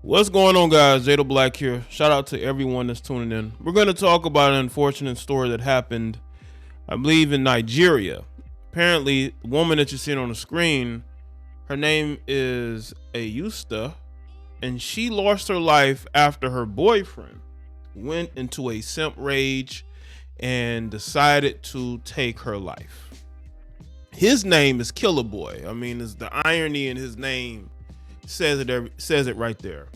What's going on, guys? Jada Black here. Shout out to everyone that's tuning in. We're going to talk about an unfortunate story that happened, I believe, in Nigeria. Apparently, the woman that you're seeing on the screen, her name is Ayusta, and she lost her life after her boyfriend went into a simp rage and decided to take her life. His name is Killer Boy. I mean, it's the irony in his name says it right there.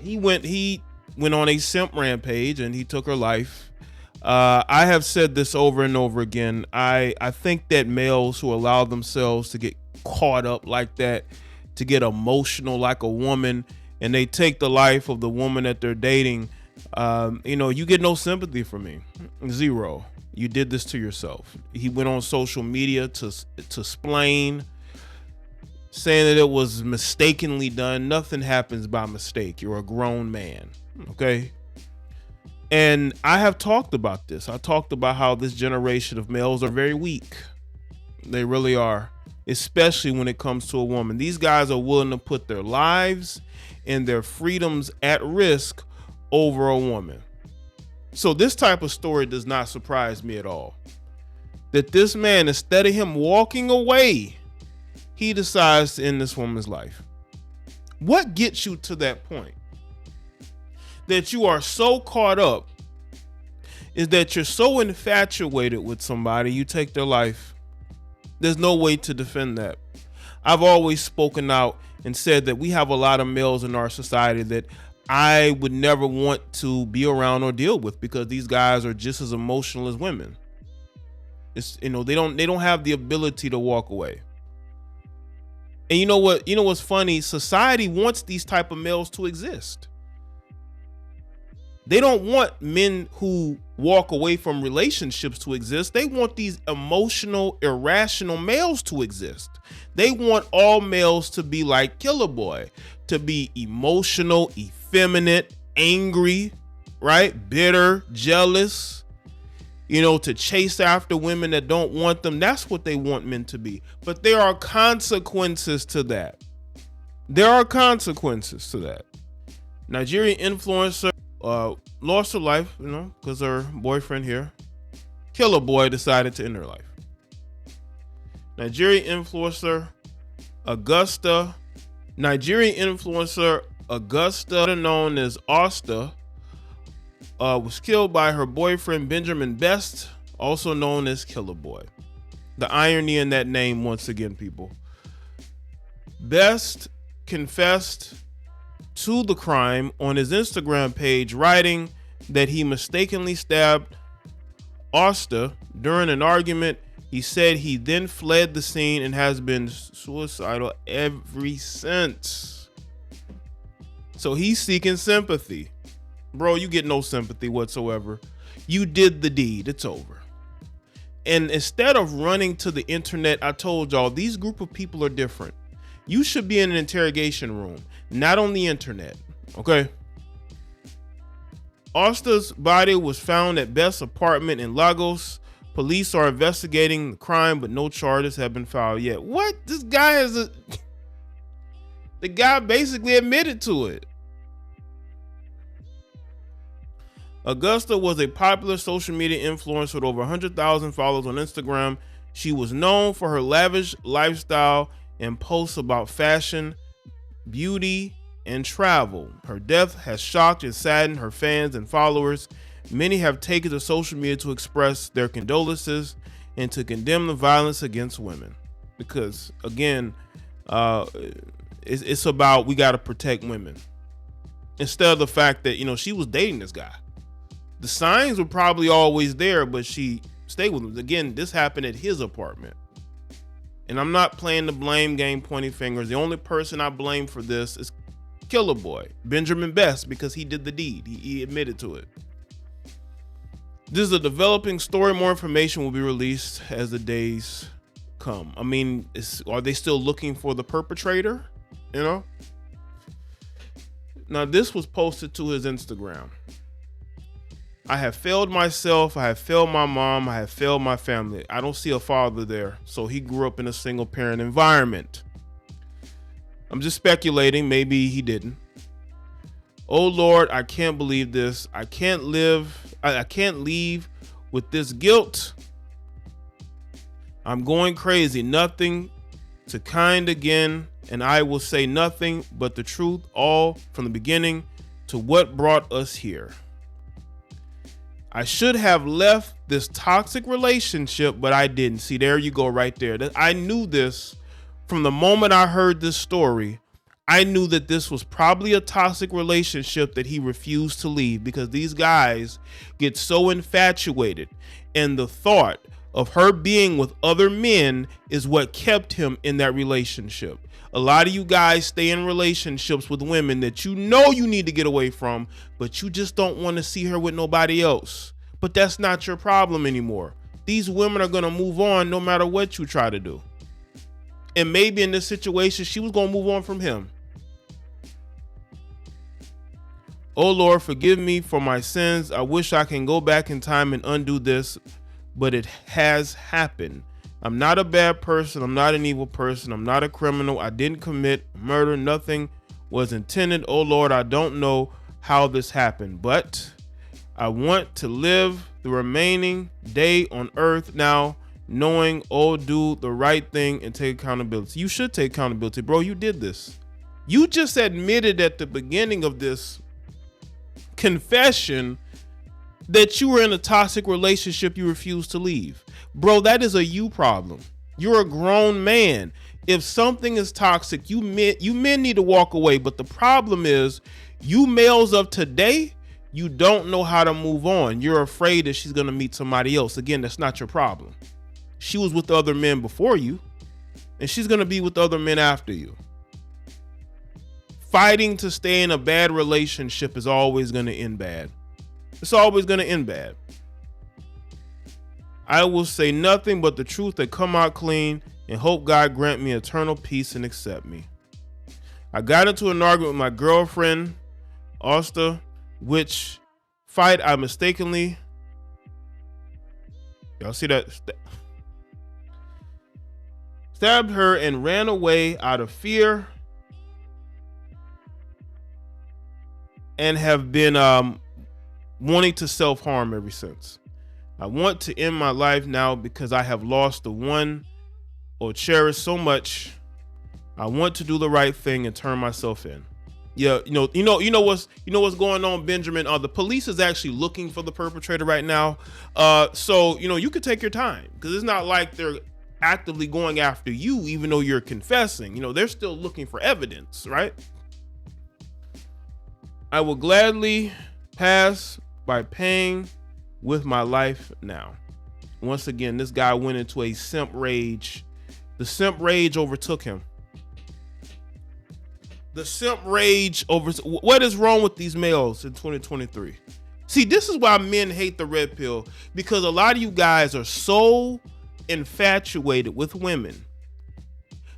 He went on a simp rampage and he took her life. I have said this over and over again. I think that males who allow themselves to get caught up like that, to get emotional like a woman, and they take the life of the woman that they're dating, you get no sympathy from me. Zero. You did this to yourself. He went on social media to explain, saying that it was mistakenly done. Nothing happens by mistake. You're a grown man, okay? And I have talked about this. I talked about how this generation of males are very weak. They really are, especially when it comes to a woman. These guys are willing to put their lives and their freedoms at risk over a woman. So this type of story does not surprise me at all. That this man, instead of him walking away, he decides to end this woman's life. What gets you to that point? That you are so caught up is that you're so infatuated with somebody, you take their life. There's no way to defend that. I've always spoken out and said that we have a lot of males in our society that I would never want to be around or deal with, because these guys are just as emotional as women. It's, they don't have the ability to walk away. And you know what's funny? Society wants these type of males to exist. They don't want men who walk away from relationships to exist. They want these emotional, irrational males to exist. They want all males to be like Killer Boy, to be emotional, effeminate, angry, right? Bitter, jealous, to chase after women that don't want them. That's what they want men to be. But there are consequences to that. Nigerian influencer lost her life, because her boyfriend here, Killer Boy, decided to end her life. Nigerian influencer Augusta, known as Osta, was killed by her boyfriend Benjamin Best, also known as Killer Boy. The irony in that name, once again, people. Best confessed to the crime on his Instagram page, writing that he mistakenly stabbed Osta during an argument. He said he then fled the scene and has been suicidal ever since. So he's seeking sympathy. Bro, you get no sympathy whatsoever. You did the deed. It's over. And instead of running to the internet, I told y'all, these group of people are different. You should be in an interrogation room, not on the internet, okay? Osta's body was found at Best's apartment in Lagos. Police are investigating the crime, but no charges have been filed yet. What? This guy the guy basically admitted to it. Augusta was a popular social media influencer with over 100,000 followers on Instagram. She was known for her lavish lifestyle and posts about fashion, beauty, and travel. Her death has shocked and saddened her fans and followers. Many have taken to social media to express their condolences and to condemn the violence against women. Because, again, it's about, we got to protect women. Instead of the fact that, she was dating this guy. The signs were probably always there, but she stayed with him. Again, this happened at his apartment. And I'm not playing the blame game, pointing fingers. The only person I blame for this is Killer Boy, Benjamin Best, because he did the deed. He admitted to it. This is a developing story. More information will be released as the days come. I mean, are they still looking for the perpetrator? Now, this was posted to his Instagram. I have failed myself. I have failed my mom. I have failed my family. I don't see a father there. So he grew up in a single parent environment. I'm just speculating. Maybe he didn't. Oh Lord, I can't believe this. I can't leave with this guilt. I'm going crazy. Nothing to kind again, and I will say nothing but the truth, all from the beginning to what brought us here. I should have left this toxic relationship, but I didn't. See, there you go right there. I knew this from the moment I heard this story. I knew that this was probably a toxic relationship that he refused to leave, because these guys get so infatuated, and the thought of her being with other men is what kept him in that relationship. A lot of you guys stay in relationships with women that you know you need to get away from, but you just don't want to see her with nobody else. But that's not your problem anymore. These women are going to move on no matter what you try to do. And maybe in this situation, she was going to move on from him. Oh Lord, forgive me for my sins. I wish I can go back in time and undo this, but it has happened. I'm not a bad person. I'm not an evil person. I'm not a criminal. I didn't commit murder. Nothing was intended. Oh Lord, I don't know how this happened, but I want to live the remaining day on earth now, knowing, oh, do the right thing and take accountability. You should take accountability, bro. You did this. You just admitted at the beginning of this confession that you were in a toxic relationship you refused to leave. Bro, that is a you problem. You're a grown man. If something is toxic, you men need to walk away. But the problem is, you males of today, you don't know how to move on. You're afraid that she's going to meet somebody else. Again, that's not your problem. She was with other men before you, and she's going to be with other men after you. Fighting to stay in a bad relationship is always going to end bad. It's always going to end bad. I will say nothing but the truth that come out clean, and hope God grant me eternal peace and accept me. I got into an argument with my girlfriend, Osta, which fight I mistakenly, y'all see that? Stabbed her and ran away out of fear, and have been wanting to self-harm ever since. I want to end my life now because I have lost the one or cherished so much. I want to do the right thing and turn myself in. Yeah, you know what's going on, Benjamin. The police is actually looking for the perpetrator right now. So you could take your time, because it's not like they're actively going after you, even though you're confessing. They're still looking for evidence, right? I will gladly pass by paying with my life now. Once again, this guy went into a simp rage. The simp rage overtook him. The simp rage over. What is wrong with these males in 2023? See, this is why men hate the red pill, because a lot of you guys are so infatuated with women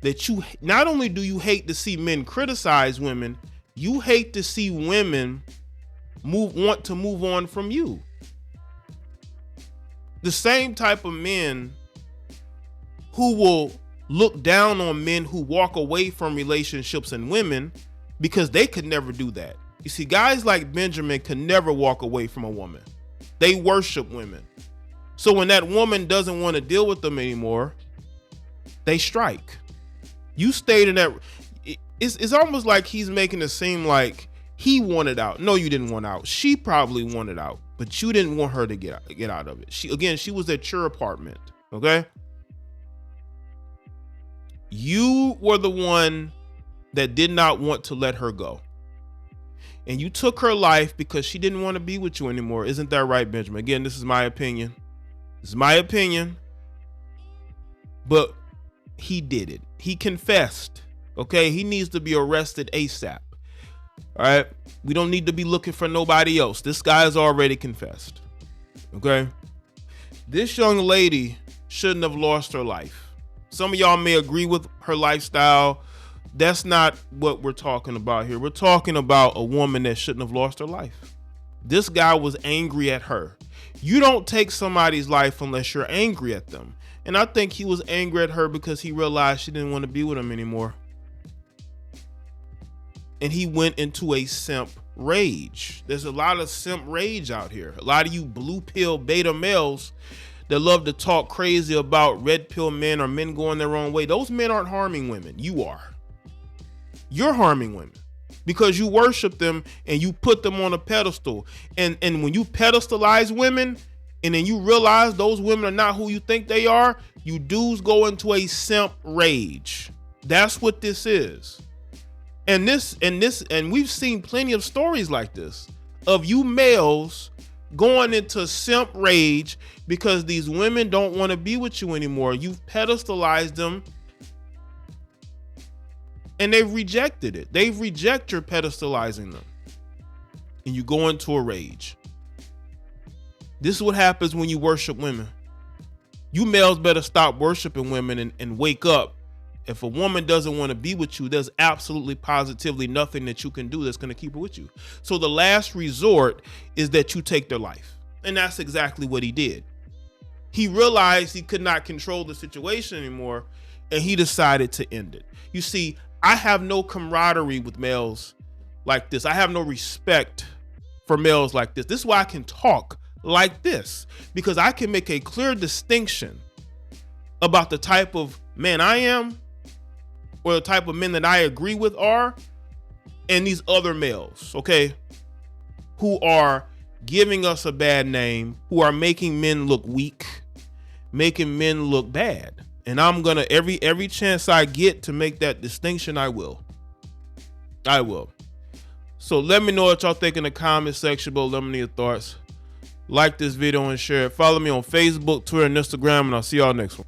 that you not only do you hate to see men criticize women, you hate to see women want to move on from you. The same type of men who will look down on men who walk away from relationships and women, because they could never do that. You see, guys like Benjamin could never walk away from a woman. They worship women. So when that woman doesn't want to deal with them anymore, they strike. You stayed in that. It's almost like he's making it seem like he wanted out. No, you didn't want out. She probably wanted out, but you didn't want her to get out of it. She was at your apartment, okay? You were the one that did not want to let her go. And you took her life because she didn't want to be with you anymore. Isn't that right, Benjamin? Again, this is my opinion. This is my opinion. But he did it. He confessed. Okay, he needs to be arrested ASAP. All right, we don't need to be looking for nobody else. This guy's already confessed. Okay, this young lady shouldn't have lost her life. Some of y'all may agree with her lifestyle. That's not what we're talking about here. We're talking about a woman that shouldn't have lost her life. This guy was angry at her. You don't take somebody's life unless you're angry at them. And I think he was angry at her because he realized she didn't want to be with him anymore. And he went into a simp rage. There's a lot of simp rage out here. A lot of you blue pill beta males that love to talk crazy about red pill men or men going their own way. Those men aren't harming women. You are. You're harming women because you worship them and you put them on a pedestal. And when you pedestalize women and then you realize those women are not who you think they are, you dudes go into a simp rage. That's what this is. And we've seen plenty of stories like this of you males going into simp rage because these women don't want to be with you anymore. You've pedestalized them and they've rejected it. They've rejected your pedestalizing them. And you go into a rage. This is what happens when you worship women. You males better stop worshiping women and wake up. If a woman doesn't want to be with you, there's absolutely positively nothing that you can do that's going to keep her with you. So the last resort is that you take their life. And that's exactly what he did. He realized he could not control the situation anymore, and he decided to end it. You see, I have no camaraderie with males like this. I have no respect for males like this. This is why I can talk like this, because I can make a clear distinction about the type of man I am or the type of men that I agree with are, and these other males, okay, who are giving us a bad name, who are making men look weak, making men look bad. And I'm gonna, every chance I get to make that distinction, I will. So let me know what y'all think in the comment section below. Let me know your thoughts. Like this video and share it. Follow me on Facebook, Twitter, and Instagram, and I'll see y'all next one.